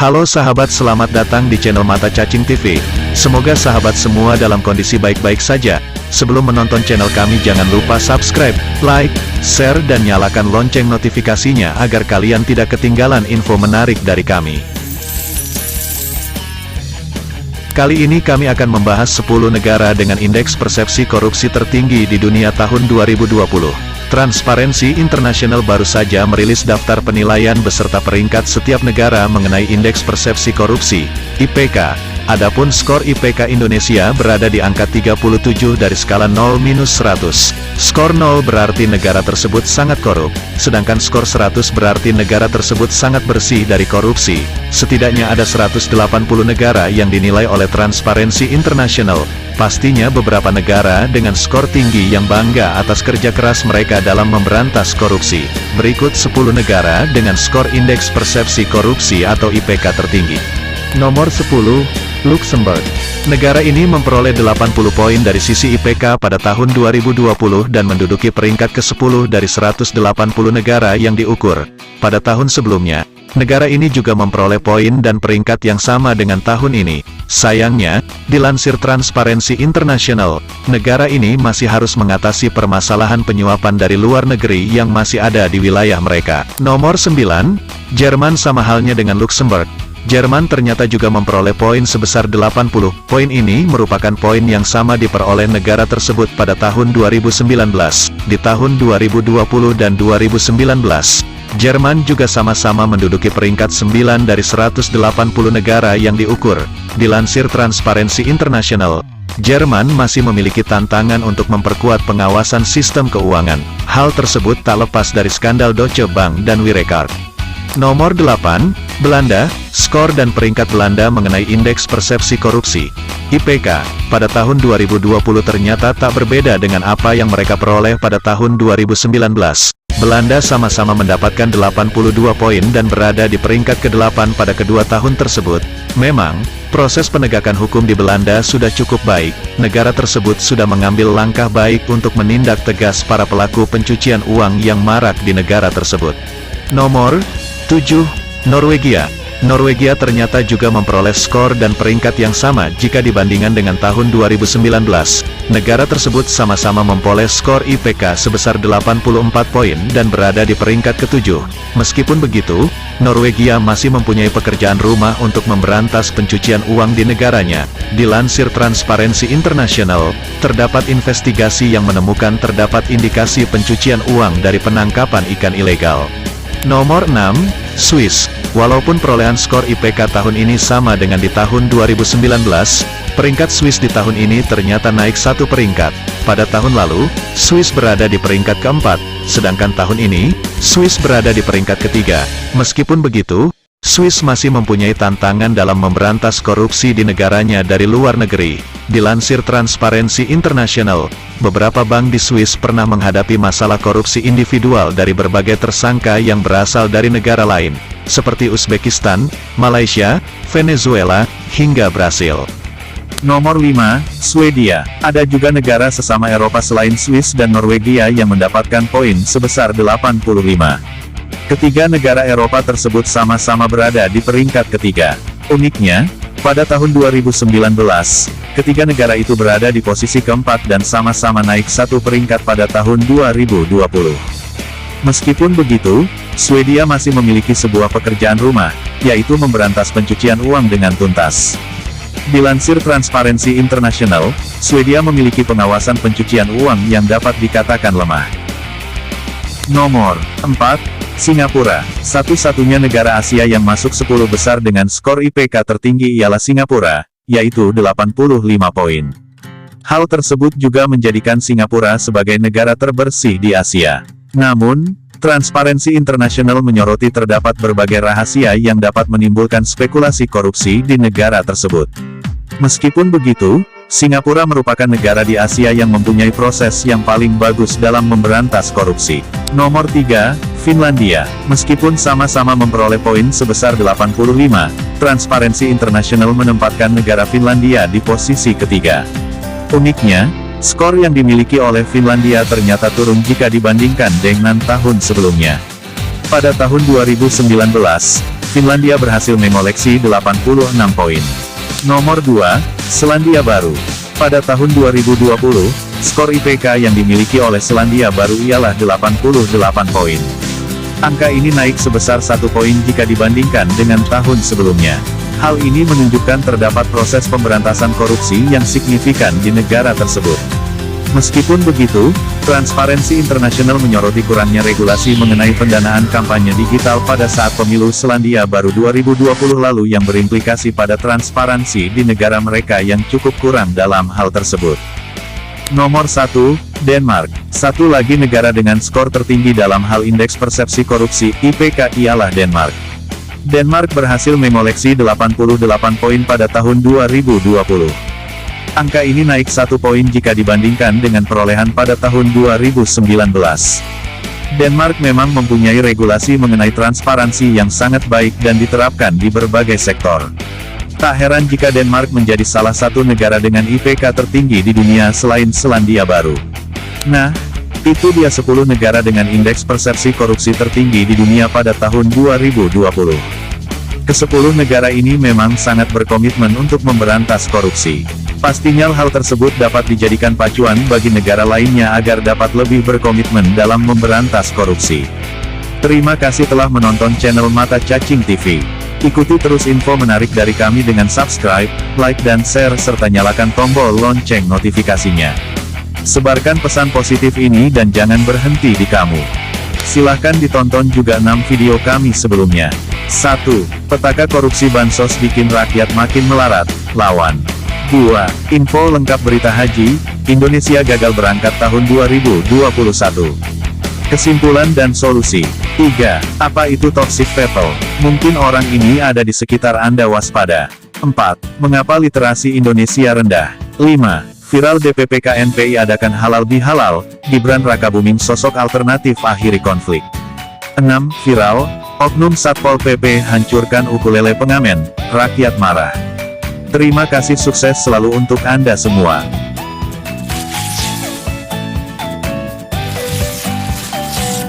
Halo sahabat, selamat datang di channel Mata Cacing TV. Semoga sahabat semua dalam kondisi baik-baik saja. Sebelum menonton channel kami, jangan lupa subscribe, like, share, dan nyalakan lonceng notifikasinya agar kalian tidak ketinggalan info menarik dari kami. Kali ini kami akan membahas 10 negara dengan indeks persepsi korupsi tertinggi di dunia tahun 2020. Transparency International baru saja merilis daftar penilaian beserta peringkat setiap negara mengenai indeks persepsi korupsi, IPK. Adapun skor IPK Indonesia berada di angka 37 dari skala 0-100. Skor 0 berarti negara tersebut sangat korup, sedangkan skor 100 berarti negara tersebut sangat bersih dari korupsi. Setidaknya ada 180 negara yang dinilai oleh Transparency International. Pastinya beberapa negara dengan skor tinggi yang bangga atas kerja keras mereka dalam memberantas korupsi. Berikut 10 negara dengan skor indeks persepsi korupsi atau IPK tertinggi. Nomor 10, Luxembourg. Negara ini memperoleh 80 poin dari sisi IPK pada tahun 2020 dan menduduki peringkat ke-10 dari 180 negara yang diukur. Pada tahun sebelumnya, negara ini juga memperoleh poin dan peringkat yang sama dengan tahun ini. Sayangnya, dilansir Transparency International, negara ini masih harus mengatasi permasalahan penyuapan dari luar negeri yang masih ada di wilayah mereka. Nomor 9, Jerman. Sama halnya dengan Luxembourg, Jerman ternyata juga memperoleh poin sebesar 80. Poin ini merupakan poin yang sama diperoleh negara tersebut pada tahun 2019. Di tahun 2020 dan 2019, Jerman juga sama-sama menduduki peringkat 9 dari 180 negara yang diukur. Dilansir Transparency International, Jerman masih memiliki tantangan untuk memperkuat pengawasan sistem keuangan. Hal tersebut tak lepas dari skandal Deutsche Bank dan Wirecard. Nomor 8, Belanda. Skor dan peringkat Belanda mengenai indeks persepsi korupsi, IPK, pada tahun 2020 ternyata tak berbeda dengan apa yang mereka peroleh pada tahun 2019. Belanda sama-sama mendapatkan 82 poin dan berada di peringkat ke-8 pada kedua tahun tersebut. Memang, proses penegakan hukum di Belanda sudah cukup baik. Negara tersebut sudah mengambil langkah baik untuk menindak tegas para pelaku pencucian uang yang marak di negara tersebut. Nomor 7, Norwegia. Norwegia ternyata juga memperoleh skor dan peringkat yang sama jika dibandingkan dengan tahun 2019. Negara tersebut sama-sama memperoleh skor IPK sebesar 84 poin dan berada di peringkat ke-7. Meskipun begitu, Norwegia masih mempunyai pekerjaan rumah untuk memberantas pencucian uang di negaranya. Dilansir Transparency International, terdapat investigasi yang menemukan terdapat indikasi pencucian uang dari penangkapan ikan ilegal. Nomor 6, Swiss. Walaupun perolehan skor IPK tahun ini sama dengan di tahun 2019, peringkat Swiss di tahun ini ternyata naik satu peringkat. Pada tahun lalu, Swiss berada di peringkat ke-4, sedangkan tahun ini, Swiss berada di peringkat ke-3. Meskipun begitu, Swiss masih mempunyai tantangan dalam memberantas korupsi di negaranya dari luar negeri. Dilansir Transparency International, beberapa bank di Swiss pernah menghadapi masalah korupsi individual dari berbagai tersangka yang berasal dari negara lain, seperti Uzbekistan, Malaysia, Venezuela, hingga Brasil. Nomor 5, Swedia. Ada juga negara sesama Eropa selain Swiss dan Norwegia yang mendapatkan poin sebesar 85. Ketiga negara Eropa tersebut sama-sama berada di peringkat ketiga. Uniknya, pada tahun 2019, ketiga negara itu berada di posisi keempat dan sama-sama naik satu peringkat pada tahun 2020. Meskipun begitu, Swedia masih memiliki sebuah pekerjaan rumah, yaitu memberantas pencucian uang dengan tuntas. Dilansir Transparency International, Swedia memiliki pengawasan pencucian uang yang dapat dikatakan lemah. Nomor 4, Singapura. Satu-satunya negara Asia yang masuk 10 besar dengan skor IPK tertinggi ialah Singapura, yaitu 85 poin. Hal tersebut juga menjadikan Singapura sebagai negara terbersih di Asia. Namun, Transparency International menyoroti terdapat berbagai rahasia yang dapat menimbulkan spekulasi korupsi di negara tersebut. Meskipun begitu, Singapura merupakan negara di Asia yang mempunyai proses yang paling bagus dalam memberantas korupsi. Nomor 3, Finlandia. Meskipun sama-sama memperoleh poin sebesar 85, Transparency International menempatkan negara Finlandia di posisi ketiga. Uniknya, skor yang dimiliki oleh Finlandia ternyata turun jika dibandingkan dengan tahun sebelumnya. Pada tahun 2019, Finlandia berhasil mengoleksi 86 poin. Nomor 2, Selandia Baru. Pada tahun 2020, skor IPK yang dimiliki oleh Selandia Baru ialah 88 poin. Angka ini naik sebesar 1 poin jika dibandingkan dengan tahun sebelumnya. Hal ini menunjukkan terdapat proses pemberantasan korupsi yang signifikan di negara tersebut. Meskipun begitu, Transparency International menyoroti kurangnya regulasi mengenai pendanaan kampanye digital pada saat pemilu Selandia Baru 2020 lalu yang berimplikasi pada transparansi di negara mereka yang cukup kurang dalam hal tersebut. Nomor 1, Denmark. Satu lagi negara dengan skor tertinggi dalam hal indeks persepsi korupsi, IPK, ialah Denmark. Denmark berhasil mengoleksi 88 poin pada tahun 2020. Angka ini naik 1 poin jika dibandingkan dengan perolehan pada tahun 2019. Denmark memang mempunyai regulasi mengenai transparansi yang sangat baik dan diterapkan di berbagai sektor. Tak heran jika Denmark menjadi salah satu negara dengan IPK tertinggi di dunia selain Selandia Baru. Nah, itu dia 10 negara dengan indeks persepsi korupsi tertinggi di dunia pada tahun 2020. Ke-10 negara ini memang sangat berkomitmen untuk memberantas korupsi. Pastinya hal tersebut dapat dijadikan pacuan bagi negara lainnya agar dapat lebih berkomitmen dalam memberantas korupsi. Terima kasih telah menonton channel Mata Cacing TV. Ikuti terus info menarik dari kami dengan subscribe, like dan share serta nyalakan tombol lonceng notifikasinya. Sebarkan pesan positif ini dan jangan berhenti di kamu. Silahkan ditonton juga 6 video kami sebelumnya. 1. Petaka korupsi bansos bikin rakyat makin melarat, lawan. 2. Info lengkap berita haji, Indonesia gagal berangkat tahun 2021. Kesimpulan dan solusi. 3. Apa itu toxic people? Mungkin orang ini ada di sekitar Anda, waspada. 4. Mengapa literasi Indonesia rendah? 5. Viral DPP KNPI adakan halal bihalal, Gibran Rakabuming sosok alternatif akhiri konflik. 6. Viral, oknum Satpol PP hancurkan ukulele pengamen, rakyat marah. Terima kasih, sukses selalu untuk Anda semua.